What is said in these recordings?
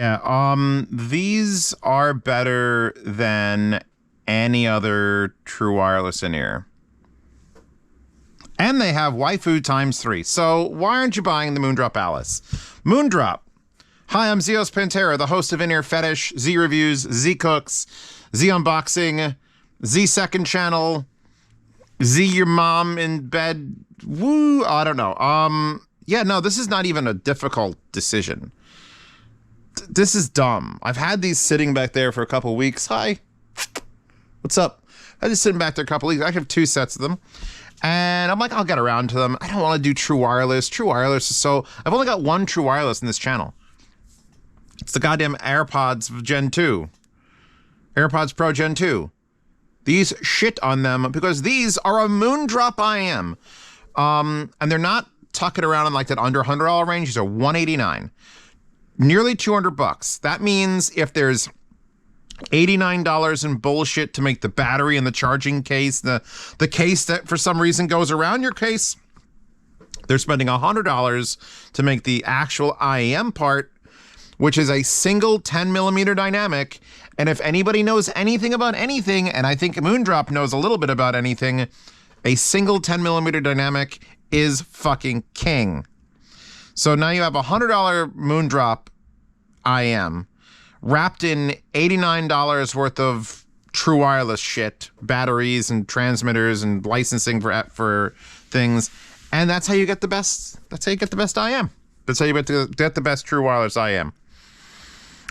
Yeah, these are better than any other true wireless in-ear. And they have waifu times 3. So why aren't you buying the Moondrop Alice? Moondrop. Hi, I'm Zeos Pantera, the host of In-Ear Fetish, Z Reviews, Z Cooks, Z Unboxing, Z Second Channel, Z Your Mom in Bed. Woo, I don't know. Yeah, no, this is not even a difficult decision. This is dumb. I've had these sitting back there for a couple weeks. Hi. What's up? I just sitting back there a couple weeks. I have 2 sets of them. And I'm like, I'll get around to them. I don't want to do true wireless. True wireless is so... I've only got 1 true wireless in this channel. It's the goddamn AirPods Gen 2. AirPods Pro Gen 2. These shit on them because these are a Moondrop IEM. And they're not tucking around in like that under $100 range. These are $189. Nearly $200. That means if there's $89 in bullshit to make the battery and the charging case, the case that for some reason goes around your case, they're spending $100 to make the actual IEM part, which is a single 10mm dynamic. And if anybody knows anything about anything, and I think Moondrop knows a little bit about anything, a single 10mm dynamic is fucking king. So now you have a $100 Moondrop IEM wrapped in $89 worth of true wireless shit, batteries and transmitters and licensing for things, and that's how you get the best. That's how you get the best IEM. That's how you get the best true wireless IEM.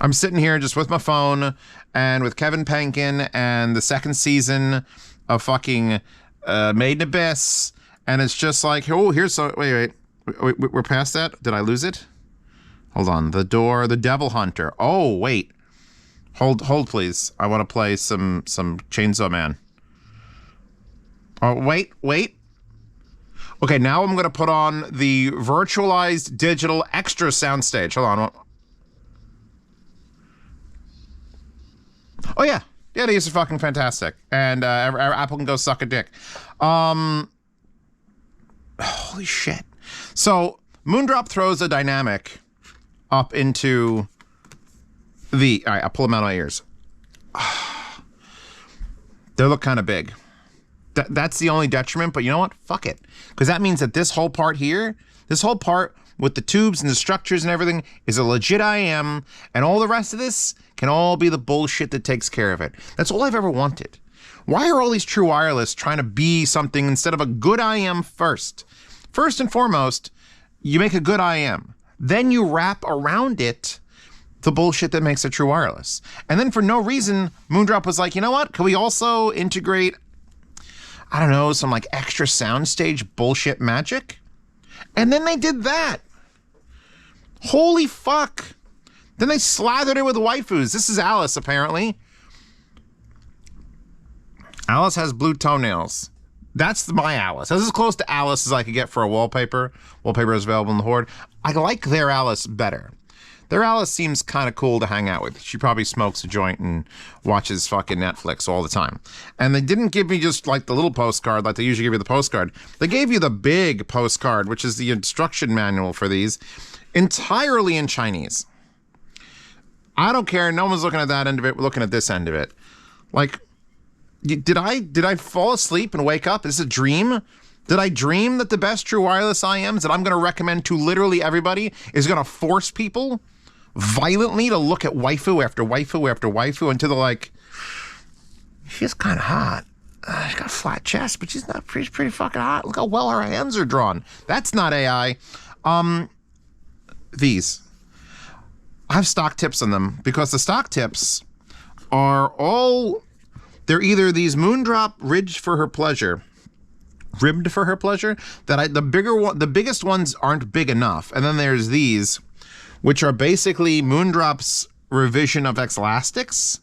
I'm sitting here just with my phone and with Kevin Penkin and the 2nd season of fucking Made in Abyss, and it's just like, oh, here's so wait, we're past that. Did I lose it? Hold on. The Door, the Devil Hunter. Oh, wait. Hold, please. I want to play some Chainsaw Man. Oh, wait. Okay, now I'm going to put on the virtualized digital extra soundstage. Hold on. Oh, yeah. Yeah, these are fucking fantastic. And Apple can go suck a dick. Holy shit. So, Moondrop throws a dynamic up into the... All right, I'll pull them out of my ears. They look kind of big. That's the only detriment, but you know what? Fuck it. Because that means that this whole part here, this whole part with the tubes and the structures and everything is a legit IEM, and all the rest of this can all be the bullshit that takes care of it. That's all I've ever wanted. Why are all these true wireless trying to be something instead of a good IEM first? First and foremost, you make a good IEM. Then you wrap around it the bullshit that makes it true wireless. And then for no reason, Moondrop was like, you know what? Can we also integrate, I don't know, some like extra soundstage bullshit magic? And then they did that. Holy fuck. Then they slathered it with waifus. This is Alice, apparently. Alice has blue toenails. That's my Alice. That's as close to Alice as I could get for a wallpaper. Wallpaper is available in the Horde. I like their Alice better. Their Alice seems kind of cool to hang out with. She probably smokes a joint and watches fucking Netflix all the time. And they didn't give me just like the little postcard like they usually give you the postcard. They gave you the big postcard, which is the instruction manual for these, entirely in Chinese. I don't care. No one's looking at that end of it. We're looking at this end of it. Like... Did I fall asleep and wake up? Is this a dream? Did I dream that the best true wireless IEMs that I'm going to recommend to literally everybody is going to force people violently to look at waifu after waifu after waifu until they're like, she's kind of hot. She's got a flat chest, but she's pretty fucking hot. Look how well her hands are drawn. That's not AI. These. I have stock tips on them because the stock tips are all... They're either these Moondrop ribbed for her pleasure, that the biggest ones aren't big enough. And then there's these, which are basically Moondrop's revision of X-Elastics.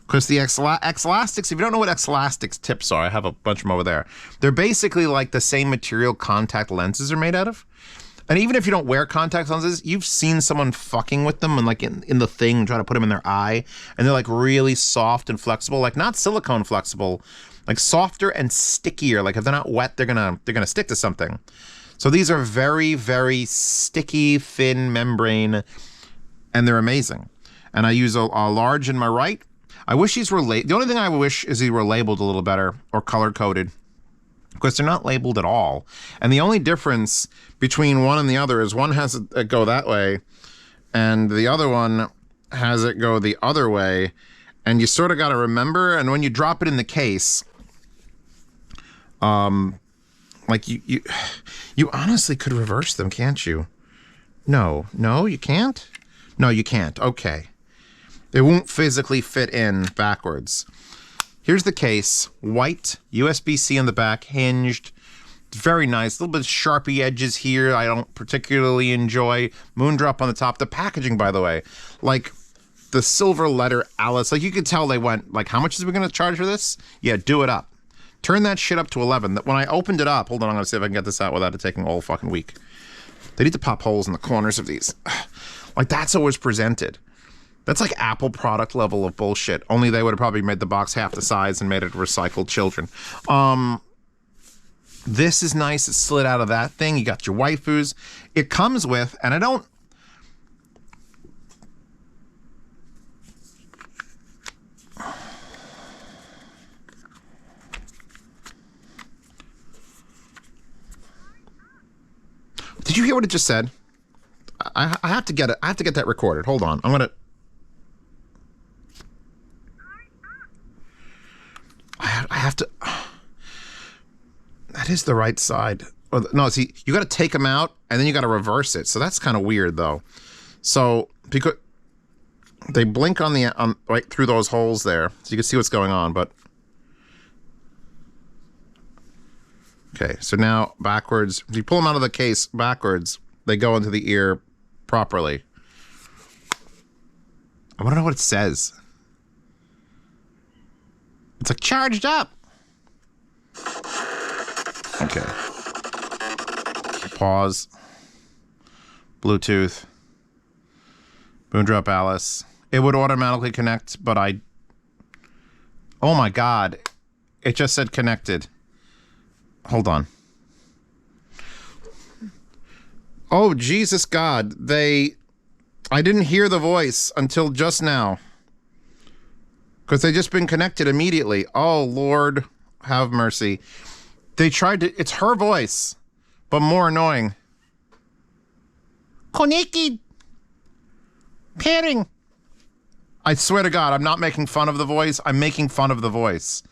Because the X-Elastics, if you don't know what X-Elastics tips are, I have a bunch of them over there. They're basically like the same material contact lenses are made out of. And even if you don't wear contact lenses, you've seen someone fucking with them and like in the thing, trying to put them in their eye, and they're like really soft and flexible, like not silicone flexible, like softer and stickier. Like if they're not wet, they're gonna stick to something. So these are very, very sticky, thin membrane and they're amazing. And I use a large in my right. I wish these were the only thing I wish is they were labeled a little better or color-coded, because they're not labeled at all. And the only difference between one and the other is one has it go that way, and the other one has it go the other way. And you sort of got to remember, and when you drop it in the case, like you honestly could reverse them, can't you? No, you can't? No, you can't. Okay. It won't physically fit in backwards. Here's the case. White, USB-C on the back, hinged. Very nice. A little bit of Sharpie edges here I don't particularly enjoy. Moondrop on the top. The packaging, by the way, like the silver letter Alice. Like you could tell they went, like, how much is we going to charge for this? Yeah, do it up. Turn that shit up to 11. When I opened it up, hold on, I'm going to see if I can get this out without it taking all fucking week. They need to pop holes in the corners of these. Like, that's always presented. That's like Apple product level of bullshit. Only they would have probably made the box half the size and made it recycled children. This is nice. It slid out of that thing. You got your waifus. It comes with, and I don't... Did you hear what it just said? I have to get it. I have to get that recorded. Hold on. I'm gonna... I have to... That is the right side. No, see, you got to take them out, and then you got to reverse it. So that's kind of weird, though. So, because they blink on the right through those holes there, so you can see what's going on, but... Okay, so now backwards. If you pull them out of the case backwards, they go into the ear properly. I want to know what it says. It's like charged up. Okay. Pause. Bluetooth. Moondrop Alice. It would automatically connect, but I... Oh my God. It just said connected. Hold on. Oh, Jesus God. I didn't hear the voice until just now. Because they just been connected immediately. Oh, Lord, have mercy. They tried to... It's her voice, but more annoying. Connected. Pairing. I swear to God, I'm not making fun of the voice. I'm making fun of the voice.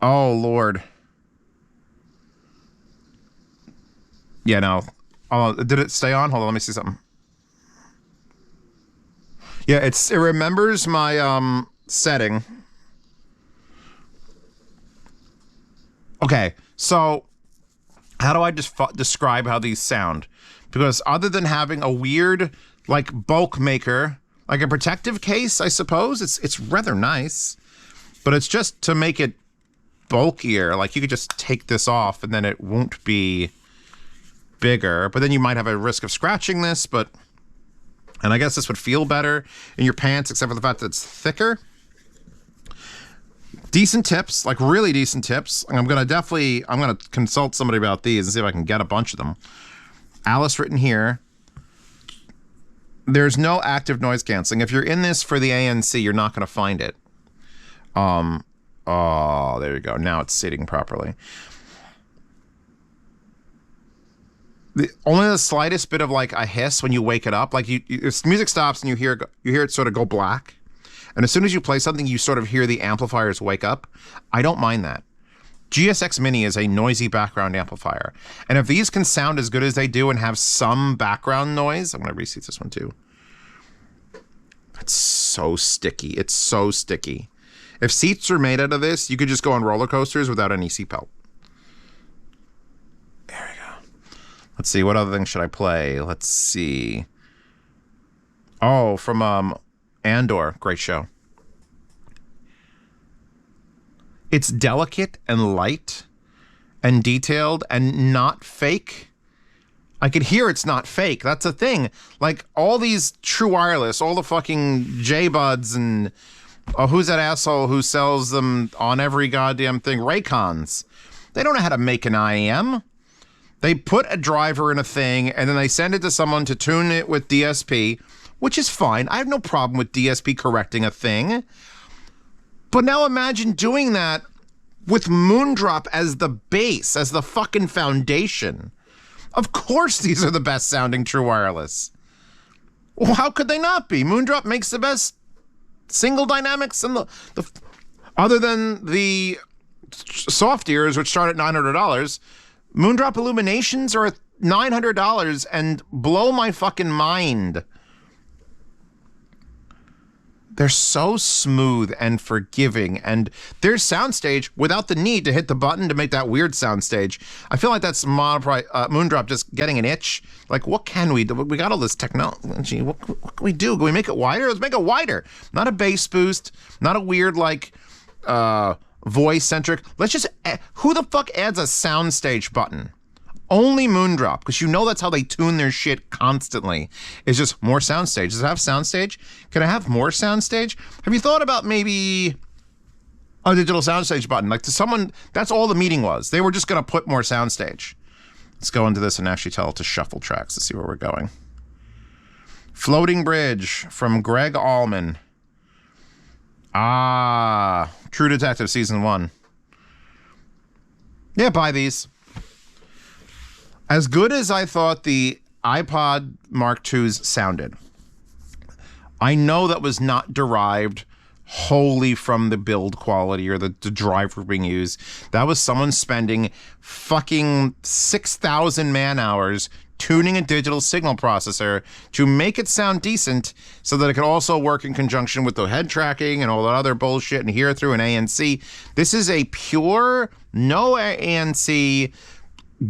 Oh, Lord. Yeah, no. Oh, did it stay on? Hold on, let me see something. Yeah, it remembers my setting. Okay, so how do I just describe how these sound? Because other than having a weird, like, bulk maker, like a protective case, I suppose, it's rather nice. But it's just to make it bulkier. Like, you could just take this off and then it won't be bigger. But then you might have a risk of scratching this, but... And I guess this would feel better in your pants, except for the fact that it's thicker. Decent tips, like really decent tips. I'm gonna consult somebody about these and see if I can get a bunch of them. Alice written here. There's no active noise canceling. If you're in this for the ANC, you're not gonna find it. Oh, there you go. Now it's sitting properly. Only the slightest bit of like a hiss when you wake it up, like music stops and you hear it sort of go black, and as soon as you play something, you sort of hear the amplifiers wake up. I don't mind that. GSX Mini is a noisy background amplifier, and if these can sound as good as they do and have some background noise, I'm gonna reseat this one too. It's so sticky. It's so sticky. If seats are made out of this, you could just go on roller coasters without any seatbelt. Let's see, what other things should I play? Let's see. Oh, from Andor. Great show. It's delicate and light and detailed and not fake. I could hear it's not fake. That's a thing. Like, all these True Wireless, all the fucking J-Buds and... who's that asshole who sells them on every goddamn thing? Raycons. They don't know how to make an IEM. They put a driver in a thing, and then they send it to someone to tune it with DSP, which is fine. I have no problem with DSP correcting a thing. But now imagine doing that with Moondrop as the base, as the fucking foundation. Of course these are the best sounding true wireless. Well, how could they not be? Moondrop makes the best single dynamics in the other than the soft ears, which start at $900. Moondrop Illuminations are $900 and blow my fucking mind. They're so smooth and forgiving, and there's soundstage without the need to hit the button to make that weird soundstage. I feel like that's Moondrop just getting an itch. Like, what can we do? We got all this technology. What can we do? Can we make it wider? Let's make it wider. Not a bass boost. Not a weird, like, voice-centric. Let's just... Who the fuck adds a soundstage button? Only Moondrop, because you know that's how they tune their shit constantly. It's just more soundstage. Does it have soundstage? Can I have more soundstage? Have you thought about maybe a digital soundstage button? Like, to someone, that's all the meeting was. They were just going to put more soundstage. Let's go into this and actually tell it to shuffle tracks to see where we're going. Floating Bridge from Greg Allman. Ah, True Detective Season 1. Yeah, buy these. As good as I thought the iPod Mark IIs sounded, I know that was not derived wholly from the build quality or the driver being used. That was someone spending fucking 6,000 man hours tuning a digital signal processor to make it sound decent so that it could also work in conjunction with the head tracking and all that other bullshit and hear through an ANC. This is a pure, no ANC,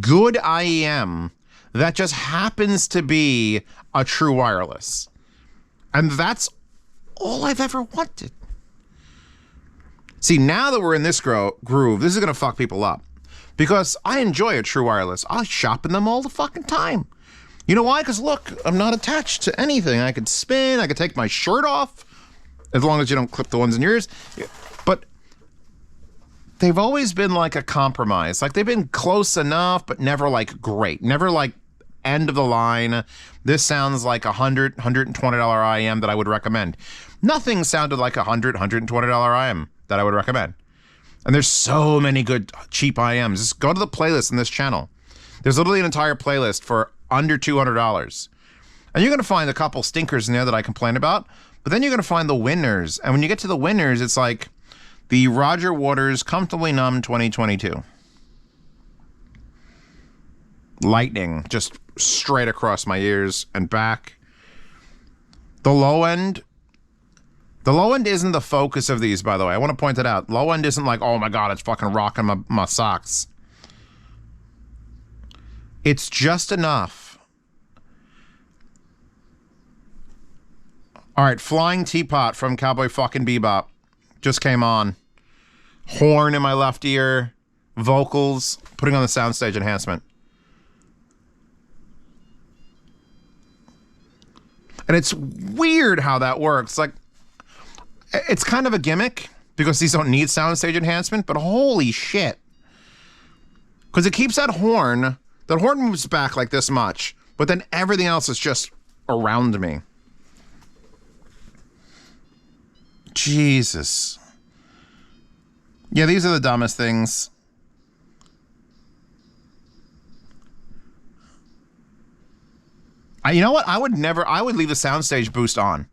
good IEM that just happens to be a true wireless. And that's all I've ever wanted. See, now that we're in this groove, this is going to fuck people up. Because I enjoy a true wireless. I shop in them all the fucking time. You know why? Because look, I'm not attached to anything. I could spin, I could take my shirt off, as long as you don't clip the ones in your ears. But they've always been like a compromise. Like, they've been close enough, but never like great. Never like end of the line. This sounds like $100, $120 IM that I would recommend. Nothing sounded like $100, $120 IM that I would recommend. And there's so many good cheap IMs. Just go to the playlist in this channel. There's literally an entire playlist for under $200. And you're going to find a couple stinkers in there that I complain about, but then you're going to find the winners. And when you get to the winners, it's like the Roger Waters Comfortably Numb 2022. Lightning, just straight across my ears and back. The low end isn't the focus of these, by the way. I want to point it out. Low end isn't like, oh my God, it's fucking rocking my socks. It's just enough. All right, Flying Teapot from Cowboy fucking Bebop just came on. Horn in my left ear, vocals, putting on the soundstage enhancement. And it's weird how that works. Like, it's kind of a gimmick because these don't need soundstage enhancement, but holy shit. Because it keeps that horn moves back like this much, but then everything else is just around me. Jesus. Yeah, these are the dumbest things. You know what? I would leave the soundstage boost on.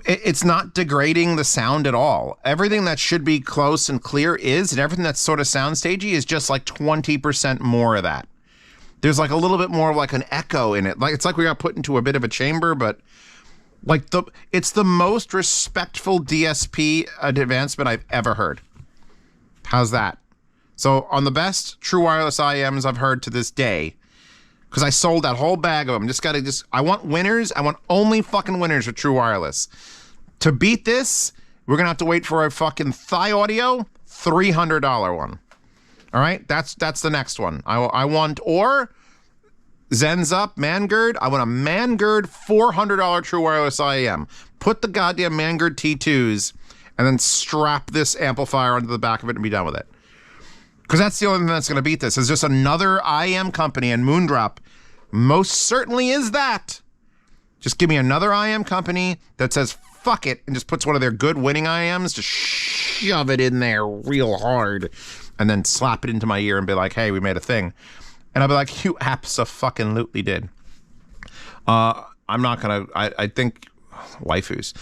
It's not degrading the sound at all. Everything that should be close and clear is, and everything that's sort of soundstagey is just like 20% more of that. There's like a little bit more of like an echo in it. Like, it's like we got put into a bit of a chamber, but like it's the most respectful DSP advancement I've ever heard. How's that? So on the best true wireless IEMs I've heard to this day, because I sold that whole bag of them. I want winners. I want only fucking winners with true wireless. To beat this, we're going to have to wait for a fucking Thigh Audio $300 one. All right? That's the next one. I want, or Zen's Up, Mangird. I want a Mangird $400 true wireless IEM. Put the goddamn Mangird T2s and then strap this amplifier onto the back of it and be done with it. Because that's the only thing that's going to beat this. Is just another IEM company, and Moondrop most certainly is that. Just give me another IEM company that says fuck it and just puts one of their good winning IEMs, just shove it in there real hard and then slap it into my ear and be like, hey, we made a thing. And I'll be like, you abso-fucking-lutely did. I'm not gonna, I think, waifus.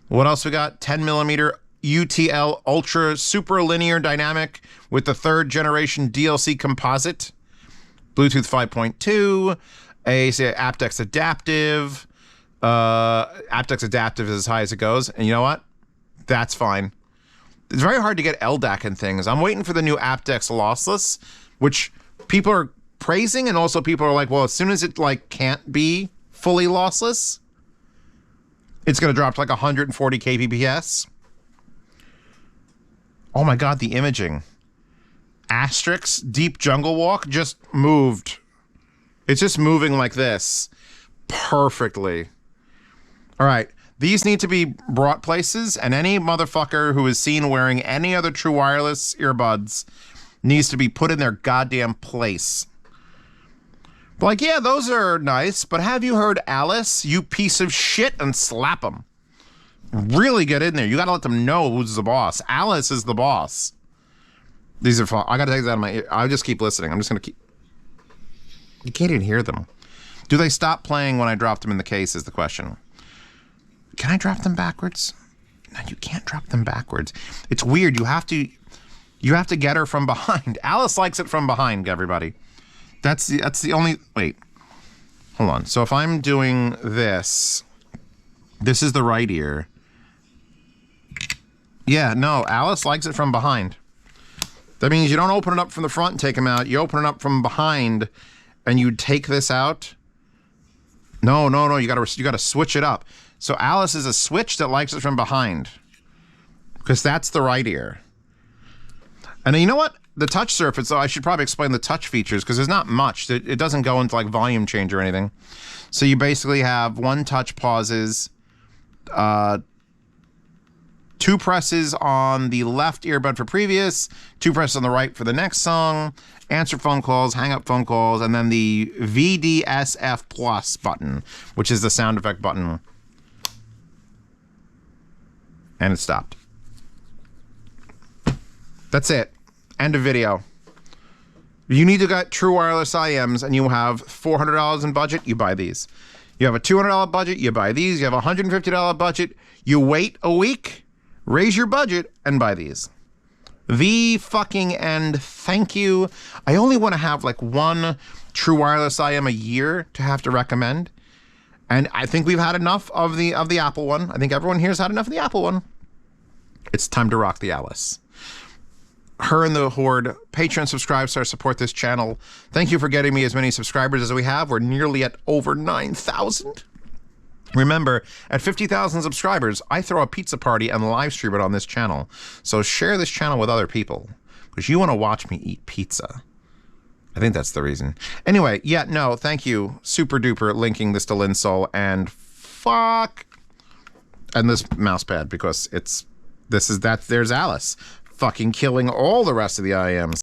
What else we got? 10 millimeter UTL Ultra Super Linear Dynamic with the 3rd generation DLC composite. Bluetooth 5.2, aptX Adaptive. aptX Adaptive is as high as it goes. And you know what? That's fine. It's very hard to get LDAC and things. I'm waiting for the new aptX Lossless, which people are praising, and also people are like, well, as soon as it like can't be fully lossless, it's going to drop to like 140 kbps. Oh my God, the imaging. Asterix Deep Jungle Walk just moved. It's just moving like this perfectly. All right, these need to be brought places, and any motherfucker who is seen wearing any other true wireless earbuds needs to be put in their goddamn place. Like, yeah, those are nice, but have you heard Alice, you piece of shit, and slap them. Really get in there. You gotta let them know who's the boss. Alice is the boss. These are fun. I gotta take that out of my ear. I'll just keep listening. I'm just gonna keep... You can't even hear them. Do they stop playing when I drop them in the case is the question. Can I drop them backwards? No, you can't drop them backwards. It's weird. You have to get her from behind. Alice likes it from behind, everybody. That's the only... Wait. Hold on. So if I'm doing this, this is the right ear. Yeah, no, Alice likes it from behind. That means you don't open it up from the front and take them out. You open it up from behind and you take this out. No, you gotta switch it up. So Alice is a switch that likes it from behind, because that's the right ear. And you know what? The touch surface, though, I should probably explain the touch features, because there's not much. It doesn't go into like volume change or anything. So you basically have one touch pauses, 2 presses on the left earbud for previous, 2 presses on the right for the next song, answer phone calls, hang up phone calls, and then the VDSF plus button, which is the sound effect button. And it stopped. That's it. End of video. You need to get true wireless IEMs, and you have $400 in budget, you buy these. You have a $200 budget, you buy these. You have a $150 budget, you wait a week, raise your budget, and buy these. The fucking end. Thank you. I only want to have like one true wireless IEM a year to have to recommend. And I think we've had enough of the Apple one. I think everyone here's had enough of the Apple one. It's time to rock the Alice. Her and the Horde, Patreon, subscribe, start support this channel. Thank you for getting me as many subscribers as we have. We're nearly at over 9,000. Remember, at 50,000 subscribers, I throw a pizza party and live stream it on this channel. So share this channel with other people, because you want to watch me eat pizza. I think that's the reason. Anyway, yeah, no, thank you. Super duper linking this to Linsol, and fuck. And this mouse pad, because there's Alice fucking killing all the rest of the IEMs.